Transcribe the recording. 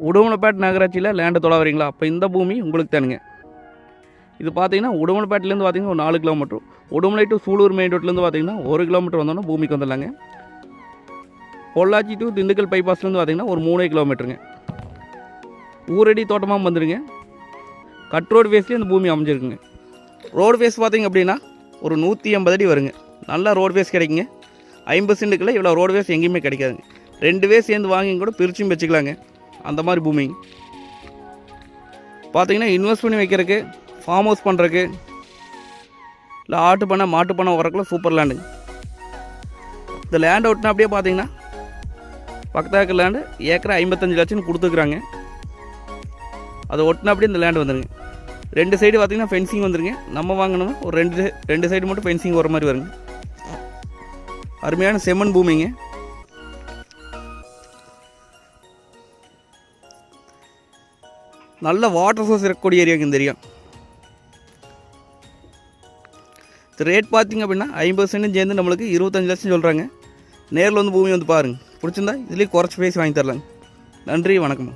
உடுமலைப்பேட்டை நகராட்சியில் லேண்டு தொலை வரீங்களா? அப்போ இந்த பூமி உங்களுக்கு தானுங்க. இது பார்த்தீங்கன்னா உடுமலைப்பேட்டிலேருந்து பார்த்தீங்கன்னா ஒரு 4 kilometre, Udumalai to Sulur main ரோட்லேருந்து பார்த்தீங்கன்னா 1 கிலோமீட்டர் வந்தோன்னா பூமிக்கு வந்துடலாங்க. பொள்ளாச்சி டு திண்டுக்கல் பைபாஸ்லேருந்து பார்த்தீங்கன்னா ஒரு 3 கிலோமீட்டருங்க. ஊரடி தோட்டமாக வந்துடுங்க. கட் ரோடு பேஸ்லேயே இந்த பூமி அமைஞ்சிருக்குங்க. ரோடு பேஸ் பார்த்தீங்க அப்படின்னா ஒரு 180 அடி வருங்க. நல்லா ரோடு பேஸ் கிடைக்குங்க. 50 சென்ட்டுக்குள்ள இவ்வளோ ரோடு பேஸ் எங்கேயுமே கிடைக்காதுங்க. 2 பேர் சேர்ந்து வாங்கி கூட பிரிச்சும் வச்சுக்கலாங்க. அந்த மாதிரி பூமி பார்த்தீங்கன்னா இன்வெஸ்ட் பண்ணி வைக்கிறதுக்கு, ஃபார்ம் ஹவுஸ் பண்ணுறதுக்கு, இல்லை ஆட்டு பண்ணை மாட்டு பண்ணை வரக்குள்ள சூப்பர் லேண்டுங்க. இந்த லேண்ட் ஒட்டினா அப்படியே பார்த்தீங்கன்னா பக்கத்தில் இருக்கிற லேண்டு ஏக்கரை 55 லட்சம்னு கொடுத்துக்குறாங்க. அதை ஒட்டினா அப்படியே இந்த லேண்டு வந்துடுங்க. 2 சைடு பார்த்தீங்கன்னா ஃபென்சிங் வந்துருங்க. நம்ம வாங்கினோம்னா ஒரு ரெண்டு சைடு மட்டும் ஃபென்சிங் வர மாதிரி வருங்க. அருமையான செம்மண் பூமிங்க. நல்ல வாட்டர் சோர்ஸ் இருக்கக்கூடிய ஏரியாவுக்கு இந்த ஏரியா. ரேட் பார்த்திங்க அப்படின்னா 50 சென்ட் சேர்ந்து நம்மளுக்கு 25 லட்சம் சொல்கிறாங்க. நேரில் வந்து பூமி வந்து பாருங்கள். பிடிச்சிருந்தா இதுலேயே குறைச்சி பேசி வாங்கி தரலாங்க. நன்றி, வணக்கம்.